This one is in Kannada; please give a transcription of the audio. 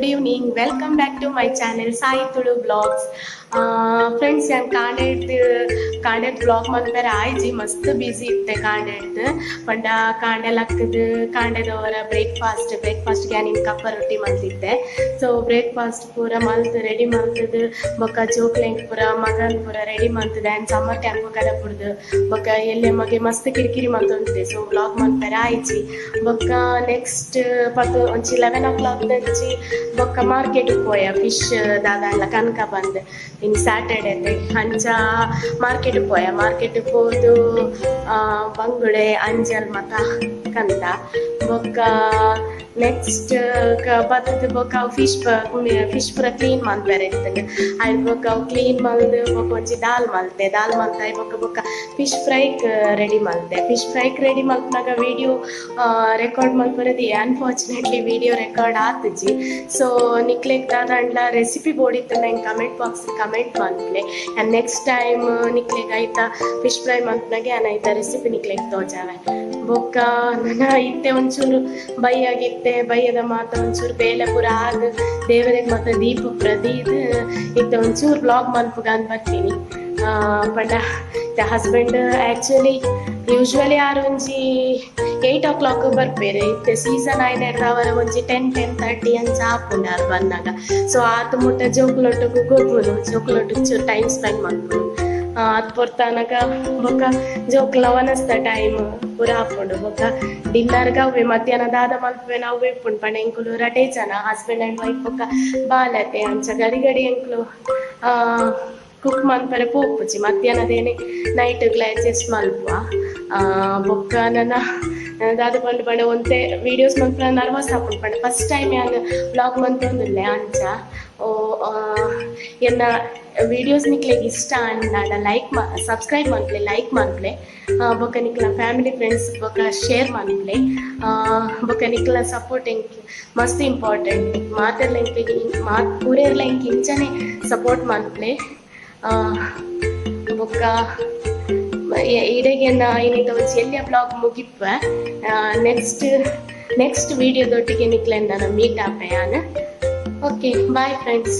good evening. Welcome back to my channel Sai Thulu Vlogs. Friends, ഞാൻ കാണ്ടേത് വ്ളോഗ് മന്പേര ആയിജി മസ്ತ್ ಬಿಸಿ ಇತ್ತೆ ಕಾಂಡೇದ್ ಪಂಡ ಕಾಂಡೆಲಕ್ಕದು ಕಾಂಡೆದವರ ಬ್ರೇಕ್ಫಾಸ್ಟ್ ಗ್ಯಾನ್ ಇನ್ ಕಪ್ಪ ರೊಟ್ಟಿ ಮಲ್ತಿದ್ದೆ. ಸೊ ಬ್ರೇಕ್ಫಾಸ್ಟ್ ಪೂರ ಮಲ್ತು ರೆಡಿ ಮಲ್ತದು ಬೊಕ್ಕ ಜೋಕ್ಲೆಂಗ್ ಪೂರ ಮಗನ್ ಪೂರ ರೆಡಿ ಮಲ್ತದೆ ಆ್ಯಂಡ್ ಸಮ್ಮರ್ ಕ್ಯಾಂಪ್ ಕಡೆ ಪುಡ್ದು ಬೊಕ್ಕ ಎಲ್ಲೆ ಮಗೆ ಮಸ್ತ್ ಕಿರಿಕಿರಿ ಮಲ್ತೊಂದಿದೆ. ಸೊ ವ್ಲಾಗ್ ಮನ್ಪೇರ ಆಯ್ಚಿ ಬೊಕ್ಕ ನೆಕ್ಸ್ಟ್ ಪತ್ತು ಒಂಚಿ 11 o'clock ದಂಚಿ ಬೊಕ್ಕ ಮಾರ್ಕೆಟ್ ಪೋಯ ಫಿಶ್ ದಾದಾಂಡ್ಲ ಕನಕ ಬಂದ್ ಇನ್ ಸ್ಯಾಟರ್ಡೆ ಅಂಚ ಮಾರ್ಕೆಟ್ ಪೋಯ ಮಾರ್ಕೆಟ್ ಪೋದು ಬಂಗುಡೆ ಅಂಜಲ್ ಮತ ಕಂದ ಬೊಕ್ಕ ನೆಕ್ಸ್ಟ್ ಬತ್ತದ ಬೊಕ್ಕ ಫಿಶ್ ಪೂರ ಕ್ಲೀನ್ ಮಲ್ಪೇರೆ ಇರ್ತದೆ. ಆಯ್ತು ಬೊಕ್ಕ ಕ್ಲೀನ್ ಮಲ್ದು ಬೊಕ್ಕ ಒಂಚಿ ದಾಲ್ ಮಲ್ತೆ ಬೊಕ್ಕ ಫಿಶ್ ಫ್ರೈಕ್ ರೆಡಿ ಮಲ್ತೆ. ಫಿಶ್ ಫ್ರೈಕ್ ರೆಡಿ ಮಲ್ಪನಾಗ ವಿಡಿಯೋ ರೆಕಾರ್ಡ್ ಮಲ್ಪರದಿ ಅನ್ಫಾರ್ಚುನೇಟ್ಲಿ ವಿಡಿಯೋ ರೆಕಾರ್ಡ್ ಆತಜಿ. ಸೊ ನಿಕ್ಲೆಗ್ ದಾದಾಂಡ್ಲ ರೆಸಿಪಿ ಬೋಡಿತ್ತು ನಂಗೆ ಕಮೆಂಟ್ ಬಾಕ್ಸ್ ಕಮೆಂಟ್ ಮಲ್ಪಲೆ ಆ್ಯಂಡ್ ನೆಕ್ಸ್ಟ್ ಟೈಮ್ ನಿಕ್ಲೆಗ್ ಆಯ್ತಾ ಫಿಶ್ ಫ್ರೈ ಮಲ್ಪನಾಗೆ ಆಯ್ತಾ ರೆಸಿಪಿ ನಿಕ್ಲೆಗ್ ತೋಜಾವೆ. ಬೊಕ್ಕ ನನ್ನ ಇತ್ತೆ ಒಂಚೂರು ಬೈಯದ ಮಾತ ಒಂಚೂರು ಬೇಲೆ ಪೂರ ಆದ ದೇವರಿಗೆ ಮತ್ತೆ ದೀಪ ಪ್ರದೀದ್ ಇತ್ತೆ ಒಂಚೂರು ಬ್ಲಾಗ್ ಮಲ್ಪಗ ಅಂತ ಬರ್ತೀನಿ. ಪಂಡ ಹಸ್ಬೆಂಡ್ ಆ್ಯಕ್ಚುಲಿ ಯೂಶ್ವಲಿ ಆರು ಒಂಜಿ 8 o'clock ಬರ್ಪೇರೆ ಇತ್ತೆ ಸೀಸನ್ ಆಯ್ನೆಡ್ದ ಅವರ ಒಂಜಿ 10-10:30 ಅಂಚ ಆಪುಂಡು ಅವ್ರು ಬಂದಾಗ. ಸೊ ಆತು ಮುಟ್ಟ ಜೋಕ್ಲೊಟ್ಟಿಗೂ ಗೊಬ್ಬರು ಜೋಕ್ಲೊಟ್ಟಿಗೆ ಚೂರು ಟೈಮ್ ಸ್ಪೆಂಡ್ ಮಾಡ್ಬೋದು. ಅದು ಪೊರ್ತಾನಗ ಬೊಕ್ಕ ಜೋಕ್ಲ ಒನಸ್ತ ಟೈಮ್ ಪೂರ ಆಪುಂಡು ಬೊಕ್ಕ ಡಿನ್ನರ್ಗೆ ಅವೇ ಮಧ್ಯಾಹ್ನದಾದ ಮಲ್ಪೆ ನಾವು ಇಪ್ಪುಂಡು ಪಂಡ ಎಂಕುಲು ರಟೇ ಜನ ಹಸ್ಬೆಂಡ್ ಆ್ಯಂಡ್ ವೈಫ್ ಬೊಕ್ಕ ಬಾಲತೆ ಅಂಚ ಗಡಿ ಎಂಕುಲು ಕುಕ್ ಮನ್ಪರೆ ಪೋಪುಜಿ ಮಧ್ಯಾಹ್ನದೇನೆ ನೈಟ್ಗ್ಲ ಅಡ್ಜಸ್ಟ್ ಮಲ್ಪುವ. ಬೊಕ್ಕ ನನ್ನ ದಾದ ಪಂಡ ಒಂತೆ ವೀಡಿಯೋಸ್ ಮನ್ಪುರ ನರ್ವಸ್ ಆಪುಂಡು ಪಂಡ ಫಸ್ಟ್ ಟೈಮ್ ನಾನು ವ್ಲಾಗ್ ಮಲ್ತೊಂದುಲ್ಲೆ ಅಂಚ ಎನ್ನ ವೀಡಿಯೋಸ್ ನಿಕ್ಲೆಗ್ ಇಷ್ಟ ಅಂಡ ಸಬ್ಸ್ಕ್ರೈಬ್ ಮನ್ಪ್ಲೆ ಲೈಕ್ ಮನ್ಪ್ಲೆ ಬೊಕ್ಕ ನಿಕ್ಲ ಫ್ಯಾಮಿಲಿ ಫ್ರೆಂಡ್ಸ್ ಬೊಕ್ಕ ಶೇರ್ ಮನ್ಪ್ಲೆ ಬೊಕ್ಕ ನಿಕ್ಲ ಸಪೋರ್ಟ್ ಎಂಕ್ ಮಸ್ತ್ ಇಂಪಾರ್ಟೆಂಟ್ ಮಾತು ಪೂರೆರ್ಲ ಎಂಕ್ ಇಂಚನೆ ಸಪೋರ್ಟ್ ಮನ್ಪ್ಲೆ ಬೊಕ್ಕ ಇಡೆಗೆ ಇನ್ನಿತ ಒಂಚಿ ಎಲ್ಲಿಯ ಬ್ಲಾಗ್ ಮುಗಿಪ್ಪ ನೆಕ್ಸ್ಟ್ ವಿಡಿಯೋದೊಟ್ಟಿಗೆ ನಿಕ್ಲೆಂದ ನಾನು ಮೀಟ್ ಆಪೆ. Okay bye friends.